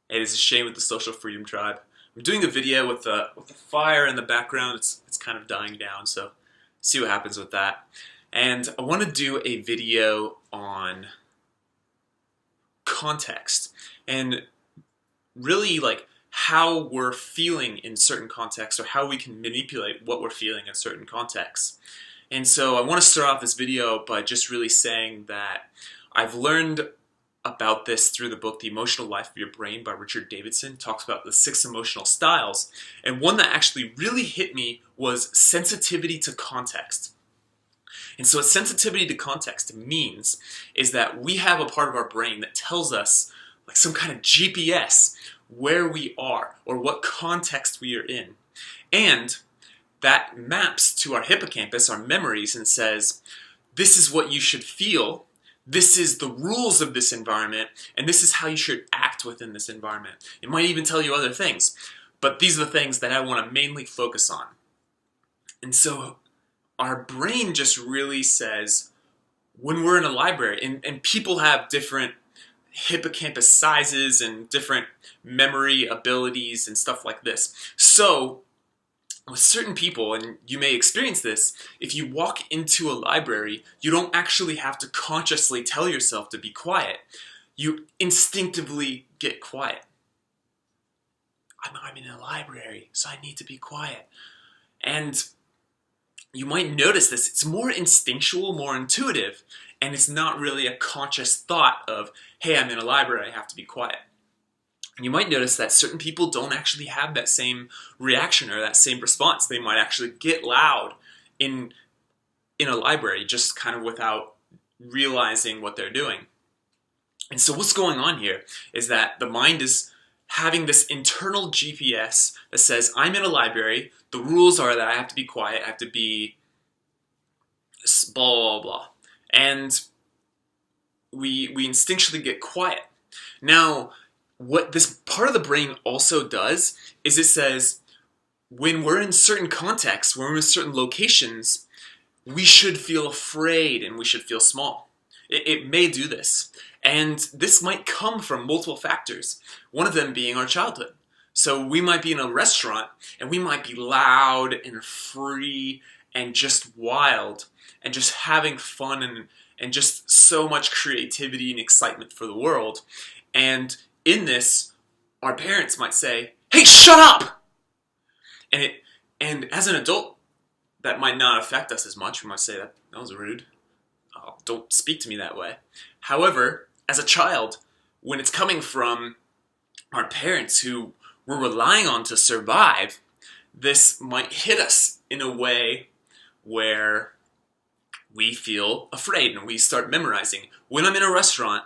It is a shame with the Social Freedom Tribe. I'm doing a video with the fire in the background. It's kind of dying down, so see what happens with that. And I want to do a video on context and really like how we're feeling in certain contexts, or how we can manipulate what we're feeling in certain contexts. And so I want to start off this video by just really saying that I've learned about this through the book The Emotional Life of Your Brain by Richard Davidson. It talks about the 6 emotional styles, and one that actually really hit me was sensitivity to context. And so what sensitivity to context means is that we have a part of our brain that tells us, like some kind of GPS, where we are or what context we are in. And that maps to our hippocampus, our memories, and says, this is what you should feel, this is the rules of this environment, and this is how you should act within this environment. It might even tell you other things, but these are the things that I want to mainly focus on. And so our brain just really says, when we're in a library, and people have different hippocampus sizes and different memory abilities and stuff like this. So with certain people, and you may experience this, if you walk into a library, you don't actually have to consciously tell yourself to be quiet. You instinctively get quiet. I'm in a library, so I need to be quiet. And you might notice this. It's more instinctual, more intuitive, and it's not really a conscious thought of, hey, I'm in a library, I have to be quiet. And you might notice that certain people don't actually have that same reaction or that same response. They might actually get loud in a library just kind of without realizing what they're doing. And so what's going on here is that the mind is having this internal GPS that says, I'm in a library, the rules are that I have to be quiet, I have to be blah, blah, blah. And we instinctually get quiet. Now, what this part of the brain also does is it says, when we're in certain contexts, when we're in certain locations, we should feel afraid and we should feel small. It may do this. And this might come from multiple factors, one of them being our childhood. So we might be in a restaurant and we might be loud and free and just wild and just having fun and just so much creativity and excitement for the world. And in this, our parents might say, hey, shut up! And as an adult, that might not affect us as much. We might say, that was rude. Oh, don't speak to me that way. However, as a child, when it's coming from our parents who we're relying on to survive, this might hit us in a way where we feel afraid and we start memorizing. When I'm in a restaurant,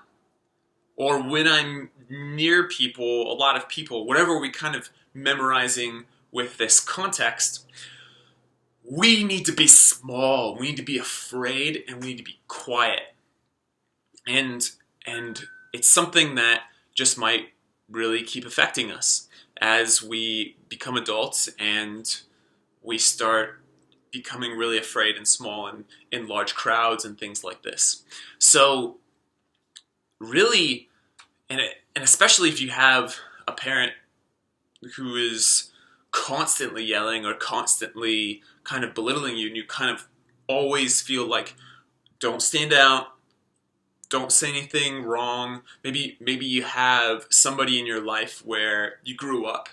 or when I'm near people, a lot of people, whatever we kind of memorizing with this context, we need to be small, we need to be afraid, and we need to be quiet. And it's something that just might really keep affecting us as we become adults and we start becoming really afraid and small and in large crowds and things like this. So really, and especially if you have a parent who is constantly yelling or constantly kind of belittling you, and you kind of always feel like, don't stand out, don't say anything wrong. Maybe you have somebody in your life where you grew up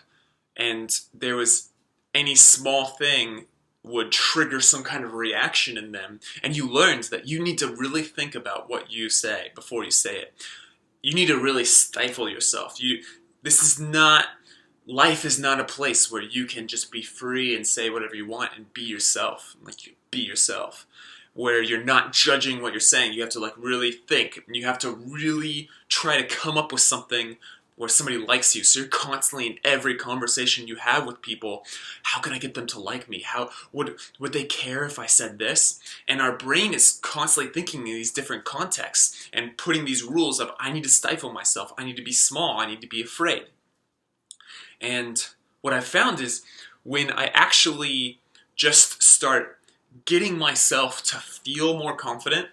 and there was any small thing would trigger some kind of reaction in them, and you learned that you need to really think about what you say before you say it. You need to really stifle yourself. Life is not a place where you can just be free and say whatever you want and be yourself. Like, you be yourself. Where you're not judging what you're saying. You have to really think. And you have to really try to come up with something where somebody likes you. So you're constantly in every conversation you have with people, how can I get them to like me? How would they care if I said this? And our brain is constantly thinking in these different contexts and putting these rules of, I need to stifle myself, I need to be small, I need to be afraid. And what I've found is when I actually just start getting myself to feel more confident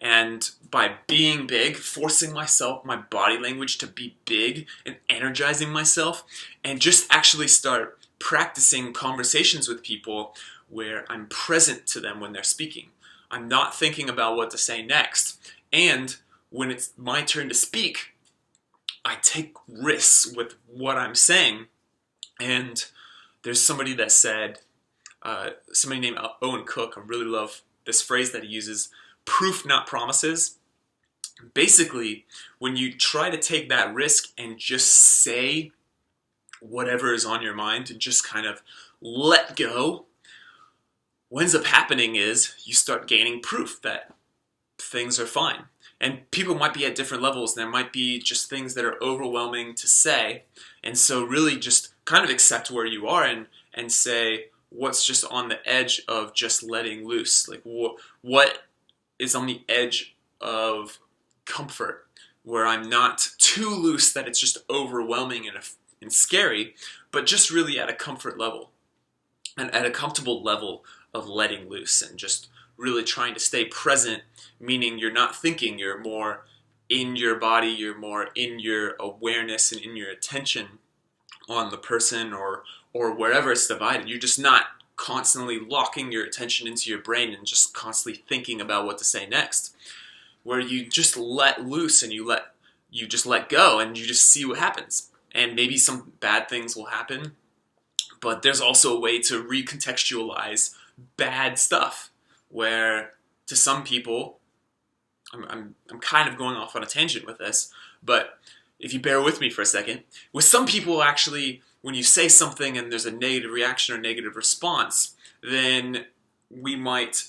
And by being big, forcing myself, my body language to be big and energizing myself, and just actually start practicing conversations with people where I'm present to them when they're speaking. I'm not thinking about what to say next. And when it's my turn to speak, I take risks with what I'm saying. And there's somebody that said, somebody named Owen Cook, I really love this phrase that he uses, proof not promises. Basically, when you try to take that risk and just say whatever is on your mind and just kind of let go, what ends up happening is you start gaining proof that things are fine. And people might be at different levels. There might be just things that are overwhelming to say. And so really just kind of accept where you are and say what's just on the edge of just letting loose. Like what is on the edge of comfort, where I'm not too loose that it's just overwhelming and scary, but just really at a comfort level and at a comfortable level of letting loose and just really trying to stay present, meaning you're not thinking, you're more in your body, you're more in your awareness and in your attention on the person or wherever it's divided. You're just not constantly locking your attention into your brain and just constantly thinking about what to say next, where you just let loose and you just let go and you just see what happens. And maybe some bad things will happen, but there's also a way to recontextualize bad stuff, where to some people, I'm kind of going off on a tangent with this, but if you bear with me for a second, with some people actually, when you say something and there's a negative reaction or negative response, then we might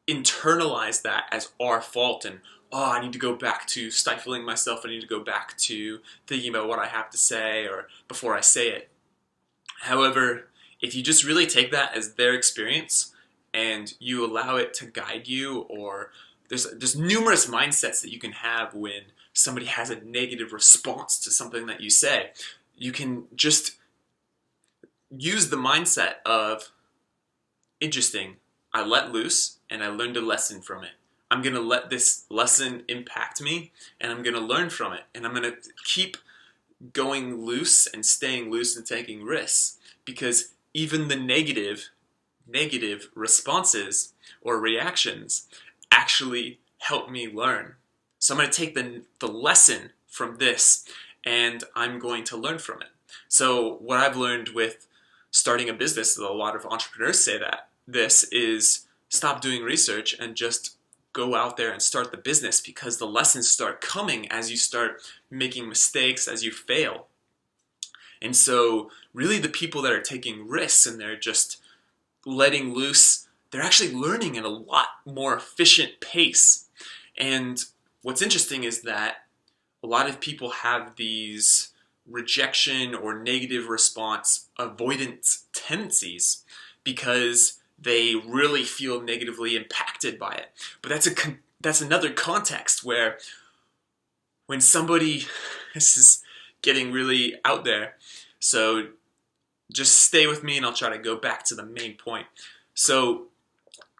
internalize that as our fault and, oh, I need to go back to stifling myself, I need to go back to thinking about what I have to say or before I say it. However, if you just really take that as their experience and you allow it to guide you, or there's numerous mindsets that you can have when somebody has a negative response to something that you say. You can just use the mindset of, interesting, I let loose and I learned a lesson from it. I'm going to let this lesson impact me and I'm going to learn from it. And I'm going to keep going loose and staying loose and taking risks, because even the negative responses or reactions actually help me learn. So I'm going to take the lesson from this and I'm going to learn from it. So what I've learned with starting a business, a lot of entrepreneurs say that this is, stop doing research and just go out there and start the business, because the lessons start coming as you start making mistakes, as you fail. And so really the people that are taking risks and they're just letting loose, they're actually learning at a lot more efficient pace. And what's interesting is that a lot of people have these rejection or negative response avoidance tendencies because they really feel negatively impacted by it. But that's another context where when somebody, this is getting really out there, so just stay with me and I'll try to go back to the main point. So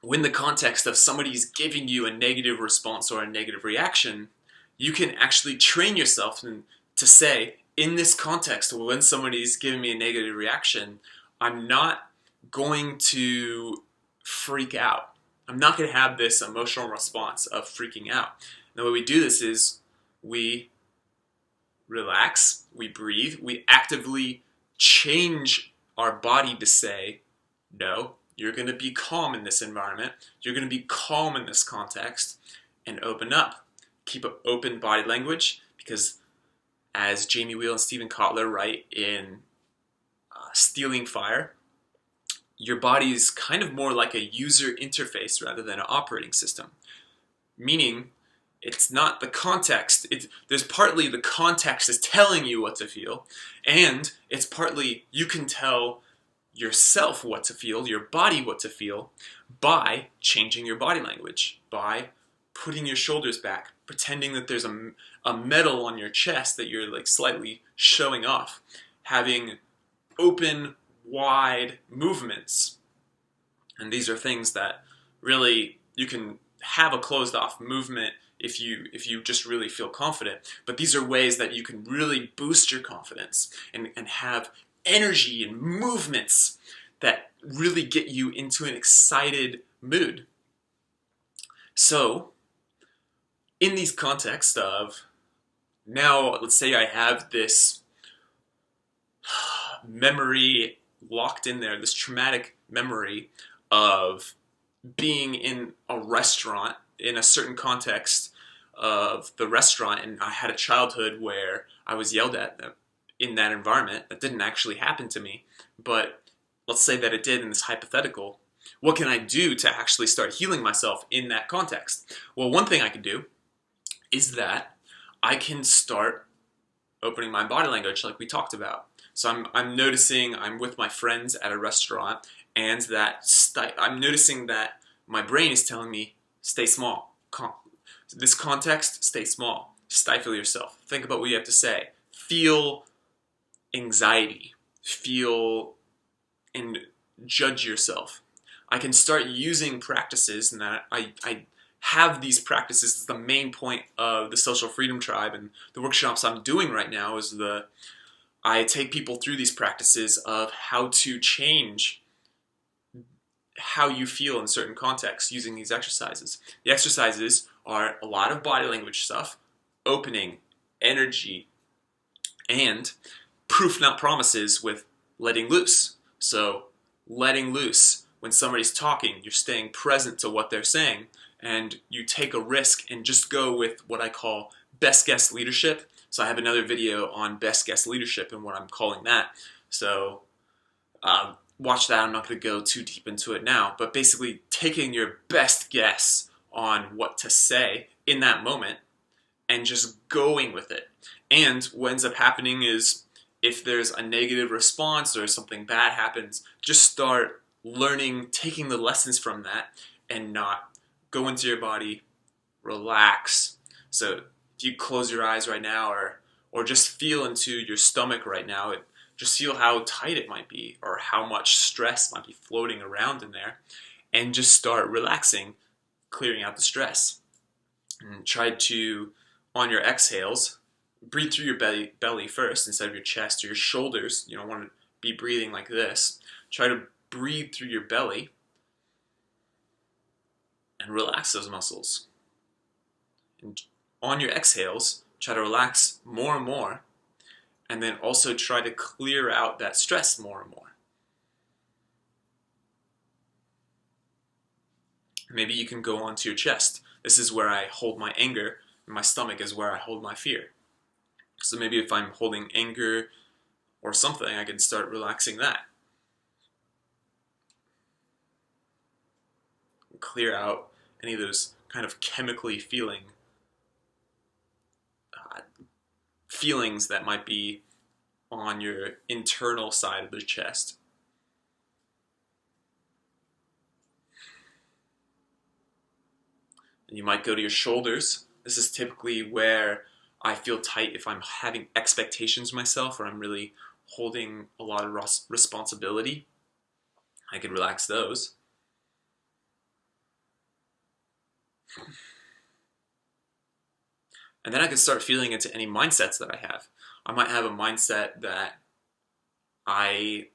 when the context of somebody's giving you a negative response or a negative reaction, you can actually train yourself to say, in this context, when somebody's giving me a negative reaction, I'm not going to freak out. I'm not going to have this emotional response of freaking out. And the way we do this is we relax, we breathe, we actively change our body to say, no, you're going to be calm in this environment, you're going to be calm in this context, and open up. Keep an open body language, because as Jamie Wheal and Stephen Kotler write in Stealing Fire, your body is kind of more like a user interface rather than an operating system. Meaning, it's not the context. There's partly the context is telling you what to feel, and it's partly you can tell yourself what to feel, your body what to feel, by changing your body language, by putting your shoulders back, pretending that there's a medal on your chest that you're like slightly showing off, having open, wide movements. And these are things that really you can have a closed off movement if you just really feel confident. But these are ways that you can really boost your confidence and have energy and movements that really get you into an excited mood. So, in these contexts of, now let's say I have this memory locked in there, this traumatic memory of being in a restaurant, in a certain context of the restaurant, and I had a childhood where I was yelled at in that environment. That didn't actually happen to me, but let's say that it did in this hypothetical. What can I do to actually start healing myself in that context? Well, one thing I can do is that I can start opening my body language like we talked about. So I'm noticing I'm with my friends at a restaurant, and that I'm noticing that my brain is telling me, stay small. This context, stay small. Stifle yourself. Think about what you have to say. Feel anxiety. Feel and judge yourself. I can start using practices, and that I have these practices. It's the main point of the Social Freedom Tribe and the workshops I'm doing right now is I take people through these practices of how to change how you feel in certain contexts using these exercises. The exercises are a lot of body language stuff, opening, energy, and proof not promises with letting loose. So letting loose. When somebody's talking, you're staying present to what they're saying, and you take a risk and just go with what I call best guess leadership. So I have another video on best guess leadership and what I'm calling that. So watch that. I'm not going to go too deep into it now, but basically taking your best guess on what to say in that moment and just going with it. And what ends up happening is if there's a negative response or something bad happens, just start learning, taking the lessons from that and not go into your body, relax. So if you close your eyes right now or just feel into your stomach right now, just feel how tight it might be or how much stress might be floating around in there, and just start relaxing, clearing out the stress. And try to, on your exhales, breathe through your belly first instead of your chest or your shoulders. You don't want to be breathing like this. Try to breathe through your belly and relax those muscles. And on your exhales, try to relax more and more, and then also try to clear out that stress more and more. Maybe you can go onto your chest. This is where I hold my anger, and my stomach is where I hold my fear. So maybe if I'm holding anger or something, I can start relaxing that. Clear out any of those kind of chemically feelings that might be on your internal side of the chest. And you might go to your shoulders. This is typically where I feel tight if I'm having expectations of myself or I'm really holding a lot of responsibility. I can relax those. And then I can start feeling into any mindsets that I have. I might have a mindset that I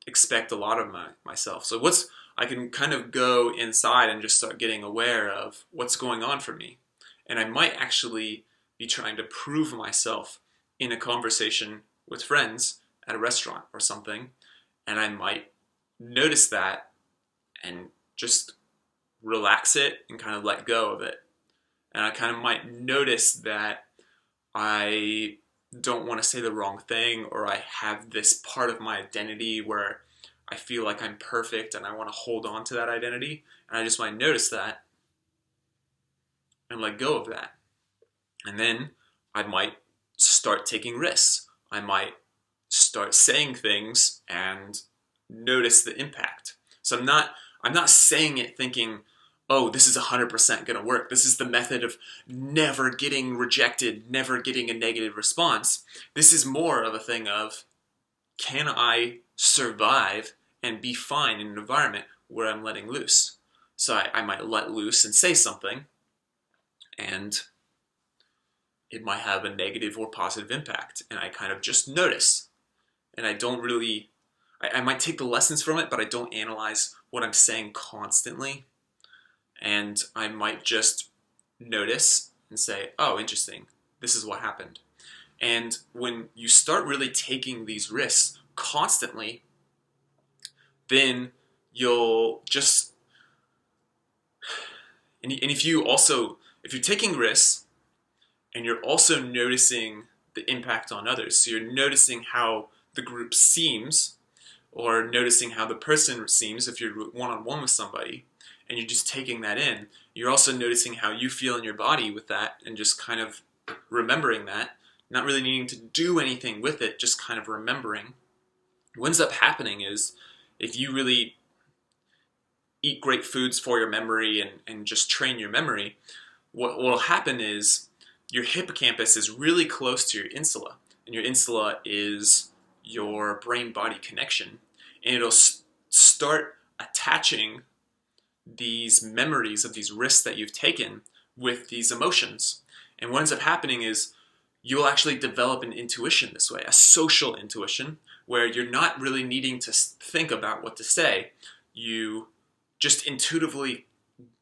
expect a lot of myself. So I can kind of go inside and just start getting aware of what's going on for me. And I might actually be trying to prove myself in a conversation with friends at a restaurant or something. And I might notice that and just relax it and kind of let go of it. And I kind of might notice that I don't want to say the wrong thing, or I have this part of my identity where I feel like I'm perfect and I want to hold on to that identity. And I just might notice that and let go of that. And then I might start taking risks. I might start saying things and notice the impact. So I'm not saying it thinking, oh, this is 100% going to work. This is the method of never getting rejected, never getting a negative response. This is more of a thing of, can I survive and be fine in an environment where I'm letting loose? So I might let loose and say something, and it might have a negative or positive impact, and I kind of just notice. And I don't really, I might take the lessons from it, but I don't analyze what I'm saying constantly. And I might just notice and say, oh, interesting, this is what happened. And when you start really taking these risks constantly, then you'll just, and if you're taking risks and you're also noticing the impact on others, so you're noticing how the group seems, or noticing how the person seems if you're one-on-one with somebody, and you're just taking that in, you're also noticing how you feel in your body with that, and just kind of remembering that, not really needing to do anything with it, just kind of remembering. What ends up happening is, if you really eat great foods for your memory and just train your memory, what will happen is your hippocampus is really close to your insula, and your insula is your brain-body connection, and it'll start attaching these memories of these risks that you've taken with these emotions. And what ends up happening is you'll actually develop an intuition this way, a social intuition, where you're not really needing to think about what to say. You just intuitively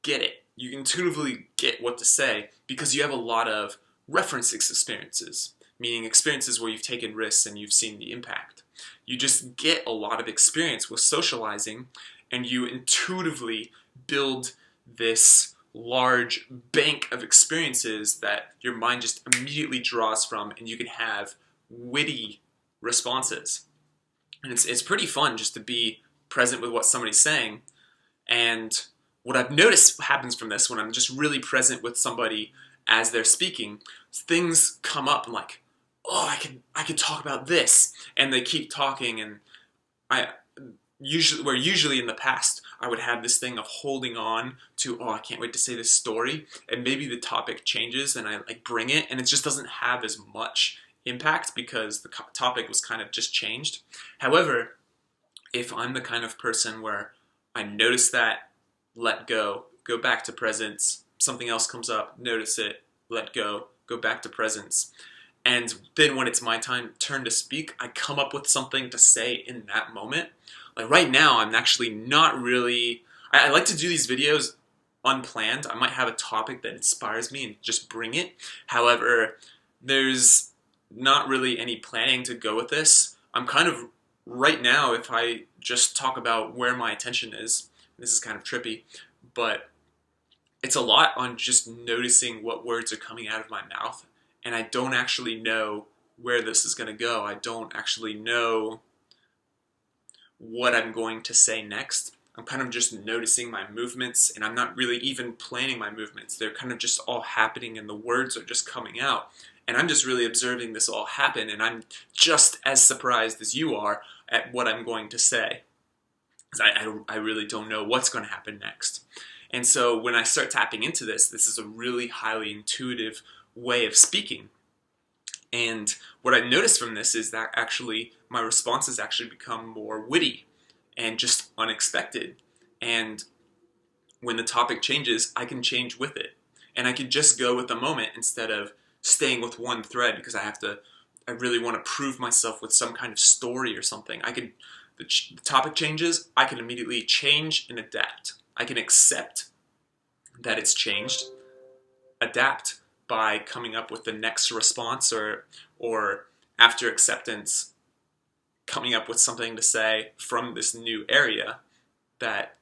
get it. You intuitively get what to say because you have a lot of reference experiences, meaning experiences where you've taken risks and you've seen the impact. You just get a lot of experience with socializing, and you intuitively build this large bank of experiences that your mind just immediately draws from, and you can have witty responses. And it's pretty fun just to be present with what somebody's saying. And what I've noticed happens from this, when I'm just really present with somebody as they're speaking, things come up. I'm like, oh, I could talk about this, and they keep talking, and usually in the past I would have this thing of holding on to, oh, I can't wait to say this story, and maybe the topic changes and I bring it, and it just doesn't have as much impact because the topic was kind of just changed. However, if I'm the kind of person where I notice that, let go back to presence, something else comes up, notice it, let go back to presence. And then when it's my turn to speak, I come up with something to say in that moment. Like right now, I'm actually not really, I like to do these videos unplanned. I might have a topic that inspires me and just bring it. However, there's not really any planning to go with this. I'm kind of, right now, if I just talk about where my attention is, this is kind of trippy, but it's a lot on just noticing what words are coming out of my mouth, and I don't actually know where this is going to go. I don't actually know what I'm going to say next. I'm kind of just noticing my movements, and I'm not really even planning my movements. They're kind of just all happening, and the words are just coming out. And I'm just really observing this all happen, and I'm just as surprised as you are at what I'm going to say. I really don't know what's going to happen next. And so when I start tapping into this is a really highly intuitive way of speaking. And what I noticed from this is that actually my responses actually become more witty and just unexpected. And when the topic changes, I can change with it. And I can just go with the moment instead of staying with one thread because I really want to prove myself with some kind of story or something. The topic changes, I can immediately change and adapt. I can accept that it's changed, adapt by coming up with the next response, or after acceptance, coming up with something to say from this new area that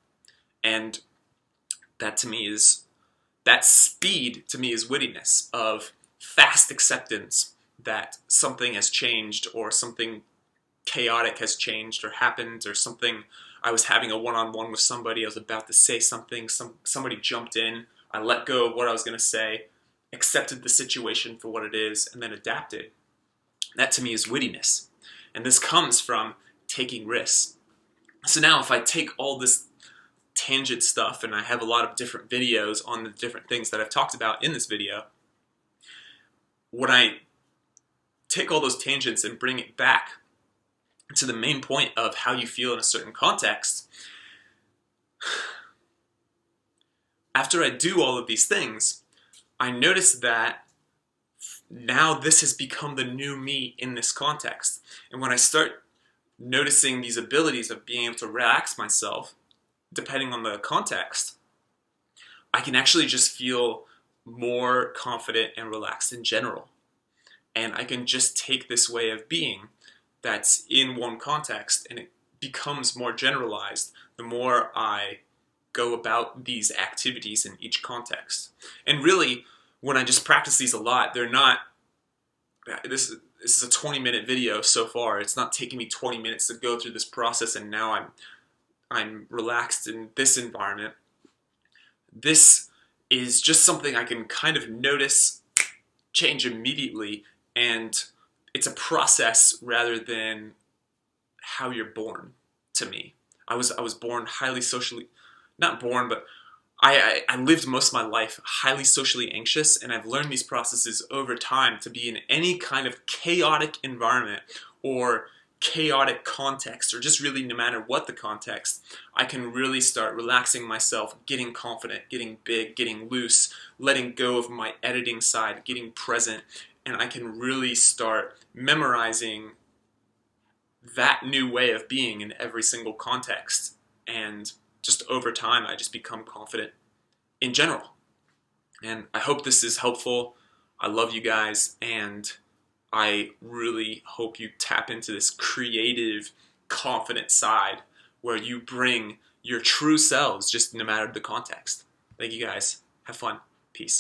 speed to me is wittiness, of fast acceptance that something has changed, or something chaotic has changed or happened, or something. I was having a one-on-one with somebody, I was about to say something, somebody jumped in, I let go of what I was going to say, accepted the situation for what it is, and then adapted. That to me is wittiness. And this comes from taking risks. So now if I take all this tangent stuff, and I have a lot of different videos on the different things that I've talked about in this video, when I take all those tangents and bring it back to the main point of how you feel in a certain context, after I do all of these things, I notice that now this has become the new me in this context. And when I start noticing these abilities of being able to relax myself, depending on the context, I can actually just feel more confident and relaxed in general. And I can just take this way of being that's in one context, and it becomes more generalized the more I go about these activities in each context. And really, when I just practice these a lot, they're not, this is a 20-minute video so far. It's not taking me 20 minutes to go through this process and now I'm relaxed in this environment. This is just something I can kind of notice, change immediately, and it's a process rather than how you're born, to me. I was born highly socially, not born, but I lived most of my life highly socially anxious, and I've learned these processes over time to be in any kind of chaotic environment or chaotic context, or just really no matter what the context, I can really start relaxing myself, getting confident, getting big, getting loose, letting go of my editing side, getting present, and I can really start memorizing that new way of being in every single context. And just over time, I just become confident in general. And I hope this is helpful. I love you guys, and I really hope you tap into this creative, confident side where you bring your true selves, just no matter the context. Thank you guys. Have fun. Peace.